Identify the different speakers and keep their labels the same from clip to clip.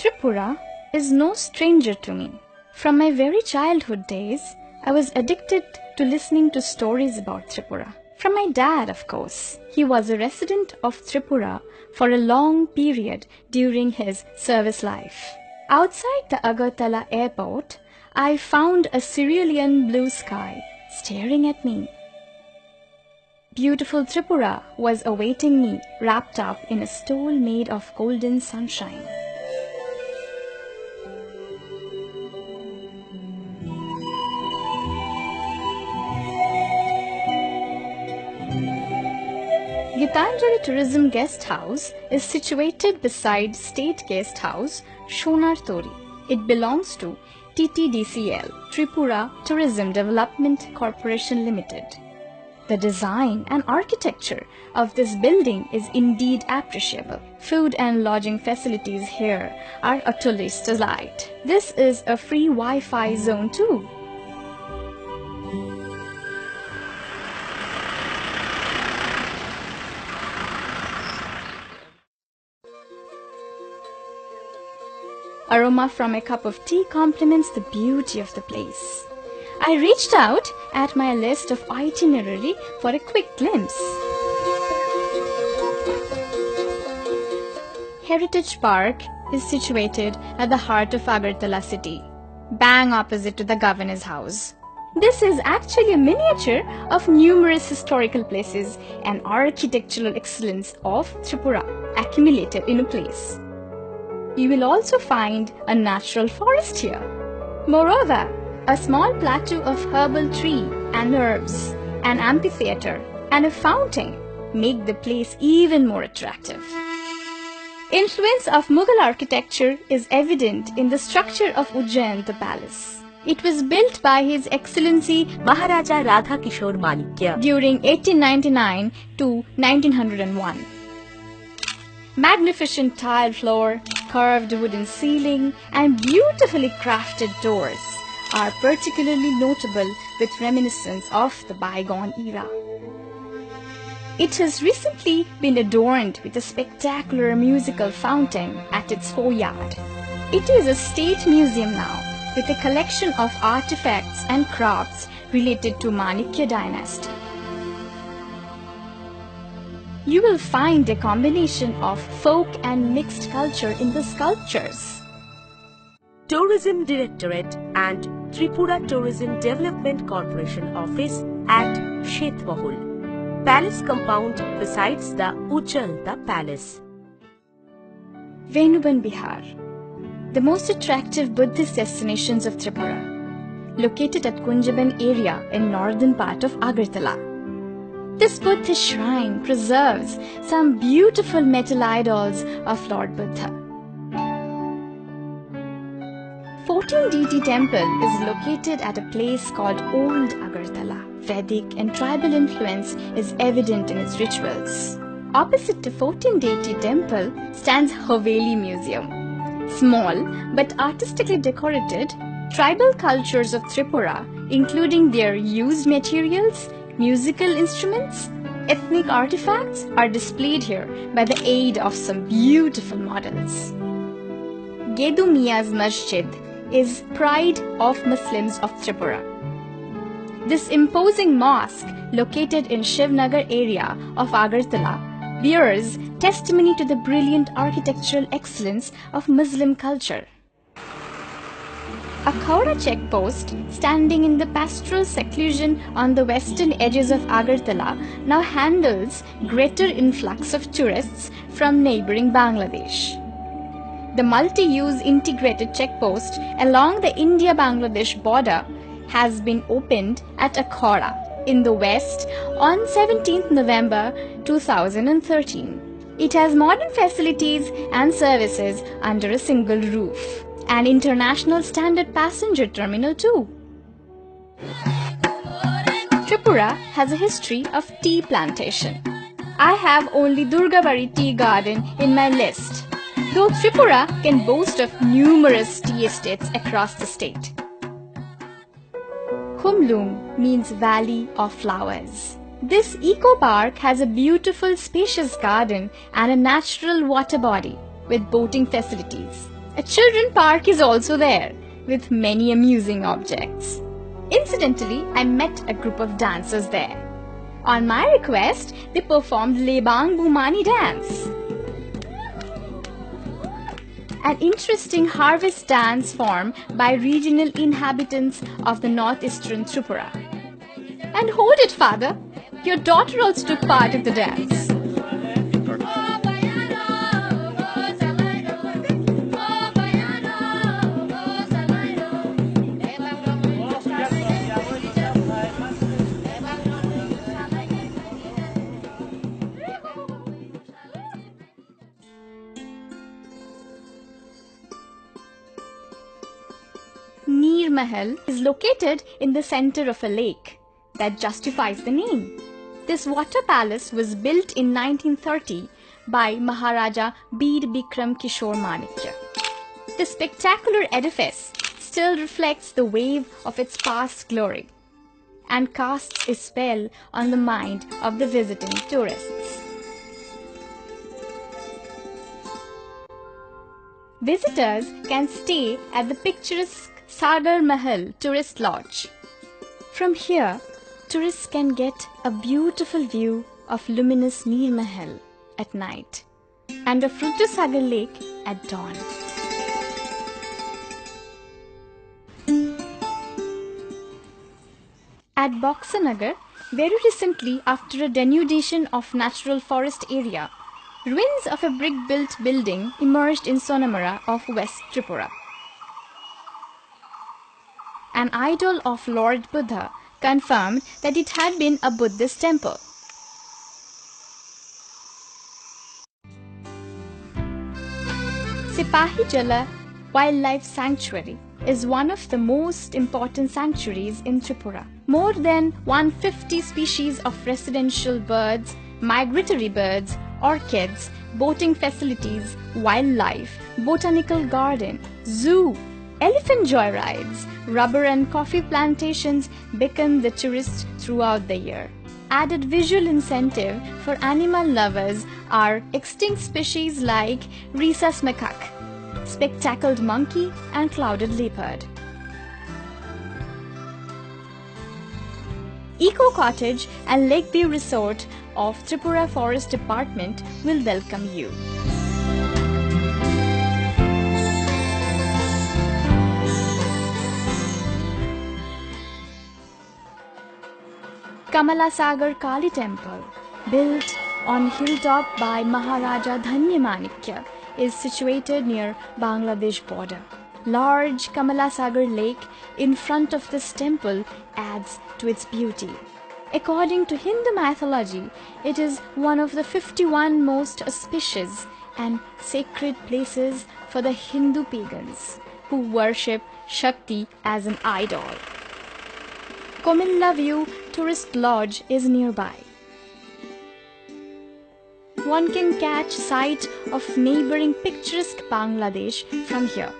Speaker 1: Tripura is no stranger to me. From my very childhood days, I was addicted to listening to stories about Tripura. From my dad, of course. He was a resident of Tripura for a long period during his service life. Outside the Agartala airport, I found a cerulean blue sky staring at me. Beautiful Tripura was awaiting me, wrapped up in a stole made of golden sunshine. Gitanjali Tourism Guest House is situated beside State Guest House, Shonar Tori. It belongs to TTDCL, Tripura Tourism Development Corporation Limited. The design and architecture of this building is indeed appreciable. Food and lodging facilities here are a tourist delight. This is a free Wi-Fi zone too. Aroma from a cup of tea complements the beauty of the place. I reached out at my list of itinerary for a quick glimpse. Heritage Park is situated at the heart of Agartala city, bang opposite to the governor's house. This is actually a miniature of numerous historical places and architectural excellence of Tripura accumulated in a place. You will also find a natural forest here. Moreover, a small plateau of herbal tree and herbs, an amphitheater, and a fountain make the place even more attractive. Influence of Mughal architecture is evident in the structure of Ujjain, the palace. It was built by His Excellency
Speaker 2: Maharaja Radha Kishore Manikya
Speaker 1: during 1899 to 1901. Magnificent tile floor, curved wooden ceiling, and beautifully crafted doors are particularly notable with reminiscence of the bygone era. It has recently been adorned with a spectacular musical fountain at its foyer. It is a state museum now, with a collection of artifacts and crafts related to Manikya dynasty. You will find a combination of folk and mixed culture in the sculptures.
Speaker 2: Tourism Directorate and Tripura Tourism Development Corporation Office at Shetmahal. Palace compound besides the Ujjanta Palace.
Speaker 1: Venuban Bihar, the most attractive Buddhist destinations of Tripura, located at Kunjaban area in northern part of Agartala. This Buddhist shrine preserves some beautiful metal idols of Lord Buddha. 14 deity temple is located at a place called Old Agartala. Vedic and tribal influence is evident in its rituals. Opposite the 14 deity temple stands Haveli Museum. Small but artistically decorated, tribal cultures of Tripura, including their used materials, musical instruments, ethnic artifacts are displayed here by the aid of some beautiful models. Gedu Mia's Masjid is pride of Muslims of Tripura. This imposing mosque, located in Shivnagar area of Agartala, bears testimony to the brilliant architectural excellence of Muslim culture. A Khawda checkpost, standing in the pastoral seclusion on the western edges of Agartala, now handles greater influx of tourists from neighboring Bangladesh. The multi-use integrated checkpost along the India-Bangladesh border has been opened at Akhora in the west on 17th November 2013. It has modern facilities and services under a single roof. An international standard passenger terminal too. Tripura has a history of tea plantation. I have only Durgabari Tea Garden in my list, though Tripura can boast of numerous tea estates across the state. Khumlung means Valley of Flowers. This eco-park has a beautiful spacious garden and a natural water body with boating facilities. A children park is also there, with many amusing objects. Incidentally, I met a group of dancers there. On my request, they performed Lebang Bumani dance, an interesting harvest dance form by regional inhabitants of the northeastern Tripura. And hold it, father, your daughter also took part in the dance. Neer Mahal is located in the center of a lake. That justifies the name. This water palace was built in 1930 by Maharaja Bir Bikram Kishore Manikya. The spectacular edifice still reflects the wave of its past glory and casts a spell on the mind of the visiting tourists. Visitors can stay at the picturesque Sagar Mahal Tourist Lodge. From here, tourists can get a beautiful view of luminous Neer Mahal at night and of Rudra Lake at dawn. At Boxanagar, very recently after a denudation of natural forest area, ruins of a brick-built building emerged in Sonamara of West Tripura. An idol of Lord Buddha confirmed that it had been a Buddhist temple. Sipahi Jala Wildlife Sanctuary is one of the most important sanctuaries in Tripura. More than 150 species of residential birds, migratory birds, orchids, boating facilities, wildlife, botanical garden, zoo, elephant joyrides, rubber and coffee plantations beckon the tourists throughout the year. Added visual incentive for animal lovers are extinct species like rhesus macaque, spectacled monkey and clouded leopard. Eco Cottage and Lakeview Resort of Tripura Forest Department will welcome you. Kamala Sagar Kali Temple, built on hilltop by Maharaja Dhanya Manikya, is situated near Bangladesh border. Large Kamala Sagar Lake in front of this temple adds to its beauty. According to Hindu mythology, it is one of the 51 most auspicious and sacred places for the Hindu pagans who worship Shakti as an idol. Komilla View Tourist Lodge is nearby. One can catch sight of neighboring picturesque Bangladesh from here.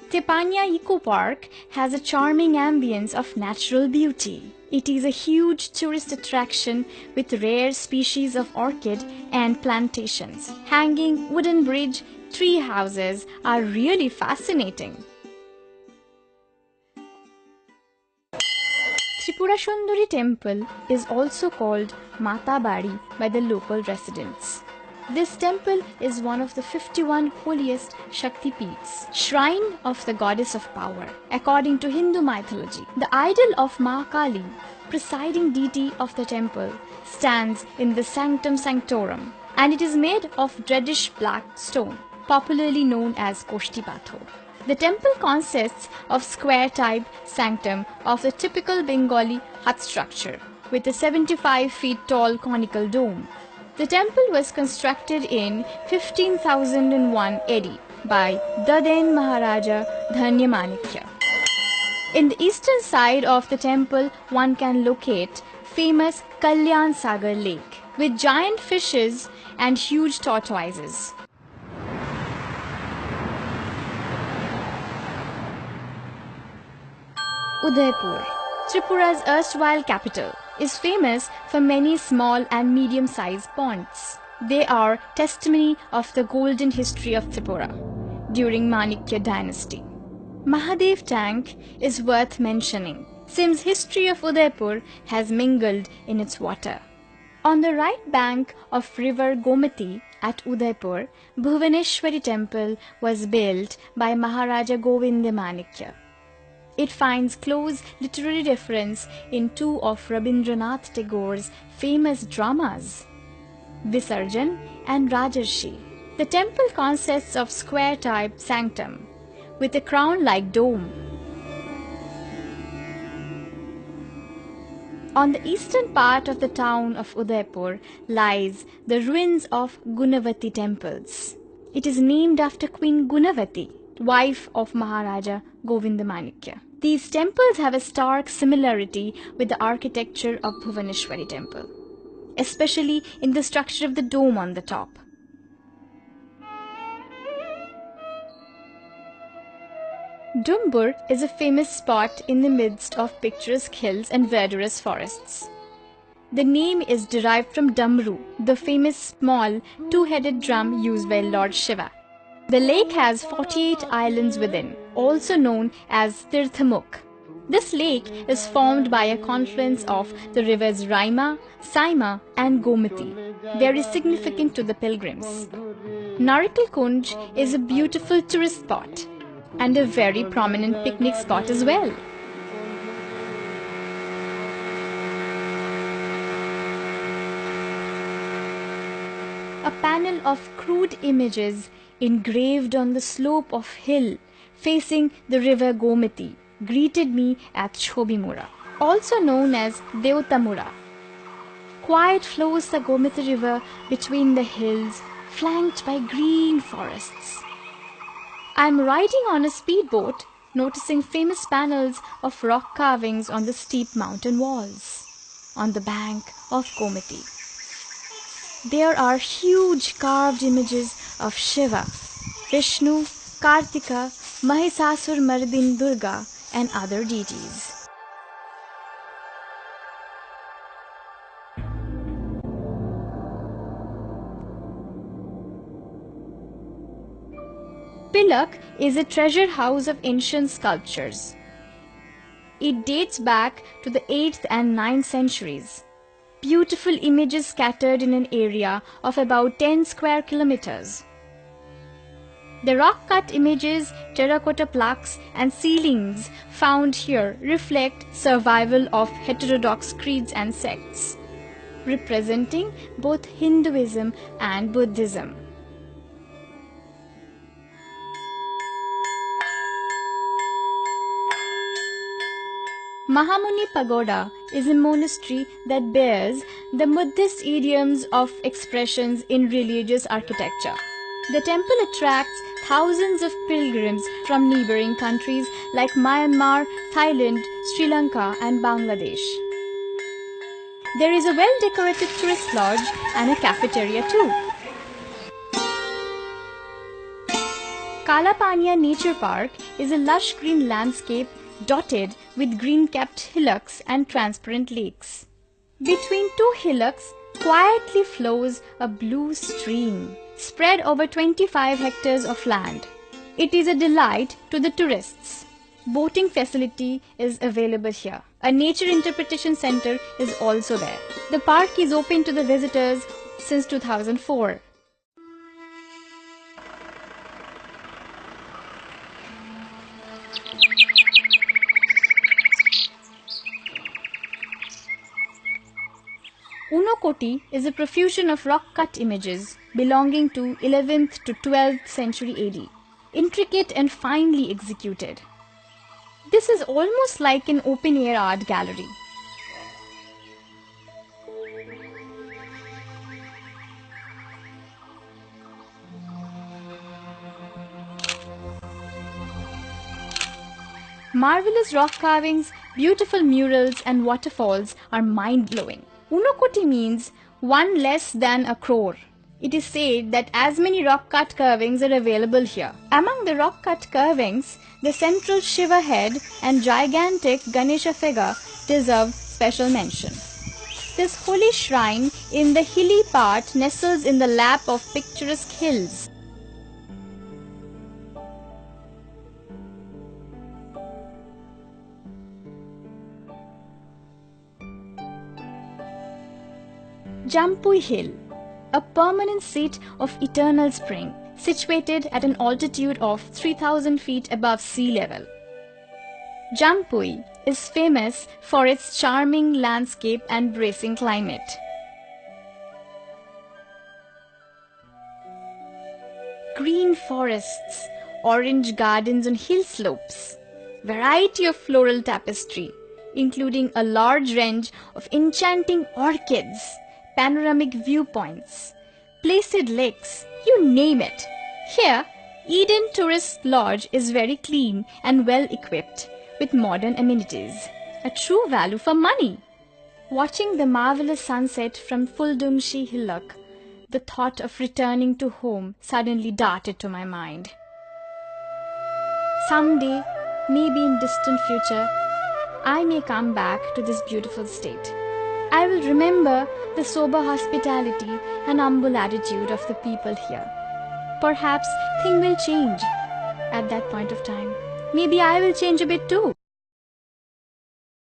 Speaker 1: Tepanya Eco Park has a charming ambience of natural beauty. It is a huge tourist attraction with rare species of orchid and plantations. Hanging wooden bridge tree houses are really fascinating. Tripura Sundari Temple is also called Mata Bari by the local residents. This temple is one of the 51 holiest Shakti Peeths, shrine of the goddess of power. According to Hindu mythology, the idol of Ma Kali, presiding deity of the temple, stands in the Sanctum Sanctorum, and it is made of reddish black stone, popularly known as Koshti Pathor. The temple consists of square-type sanctum of the typical Bengali hut structure, with a 75 feet tall conical dome. The temple was constructed in 15,001 AD by Daden Maharaja Dhanya Manikya. In the eastern side of the temple, one can locate famous Kalyan Sagar Lake with giant fishes and huge tortoises. Udaipur, Tripura's erstwhile capital, is famous for many small and medium-sized ponds. They are testimony of the golden history of Tripura during Manikya dynasty. Mahadev Tank is worth mentioning, since history of Udaipur has mingled in its water. On the right bank of river Gomati at Udaipur, Bhuvaneshwari temple was built by Maharaja Govinda Manikya. It finds close literary reference in two of Rabindranath Tagore's famous dramas, Visarjan and Rajarshi. The temple consists of square-type sanctum with a crown-like dome. On the eastern part of the town of Udaipur lies the ruins of Gunavati temples. It is named after Queen Gunavati, wife of Maharaja Govinda Manikya. These temples have a stark similarity with the architecture of Bhuvaneshwari temple, especially in the structure of the dome on the top. Dumbur is a famous spot in the midst of picturesque hills and verdurous forests. The name is derived from Damru, the famous small two-headed drum used by Lord Shiva. The lake has 48 islands within, also known as Tirthamukh. This lake is formed by a confluence of the rivers Raima, Saima and Gomati, very significant to the pilgrims. Narikal Kunj is a beautiful tourist spot and a very prominent picnic spot as well. A panel of crude images engraved on the slope of hill facing the river Gomati greeted me at Shobimura, also known as Deotamura. Quiet flows the Gomati river between the hills, flanked by green forests. I am riding on a speedboat, noticing famous panels of rock carvings on the steep mountain walls on the bank of Gomati. There are huge carved images of Shiva, Vishnu, Kartika, Mahisasur Mardin Durga and other deities. Pilak is a treasure house of ancient sculptures. It dates back to the 8th and 9th centuries. Beautiful images scattered in an area of about 10 square kilometers. The rock-cut images, terracotta plaques and ceilings found here reflect survival of heterodox creeds and sects, representing both Hinduism and Buddhism. Mahamuni Pagoda is a monastery that bears the Buddhist idioms of expressions in religious architecture. The temple attracts thousands of pilgrims from neighboring countries like Myanmar, Thailand, Sri Lanka and Bangladesh. There is a well-decorated tourist lodge and a cafeteria too. Kalapania Nature Park is a lush green landscape dotted with green-capped hillocks and transparent lakes. Between two hillocks quietly flows a blue stream, spread over 25 hectares of land. It is a delight to the tourists. Boating facility is available here. A nature interpretation center is also there. The park is open to the visitors since 2004. Unakoti is a profusion of rock-cut images belonging to 11th to 12th century AD, intricate and finely executed. This is almost like an open-air art gallery. Marvelous rock carvings, beautiful murals and waterfalls are mind-blowing. Unakoti means one less than a crore. It is said that as many rock-cut carvings are available here. Among the rock-cut carvings, the central Shiva head and gigantic Ganesha figure deserve special mention. This holy shrine in the hilly part nestles in the lap of picturesque hills. Jampui Hill, a permanent seat of eternal spring, situated at an altitude of 3,000 feet above sea level. Jampui is famous for its charming landscape and bracing climate. Green forests, orange gardens on hill slopes, variety of floral tapestry, including a large range of enchanting orchids, panoramic viewpoints, placid lakes, you name it. Here, Eden Tourist Lodge is very clean and well equipped with modern amenities, a true value for money. Watching the marvelous sunset from Fuldumshi Hillock, the thought of returning to home suddenly darted to my mind. Someday, maybe in distant future, I may come back to this beautiful state. I will remember the sober hospitality and humble attitude of the people here. Perhaps things will change at that point of time. Maybe I will change a bit too.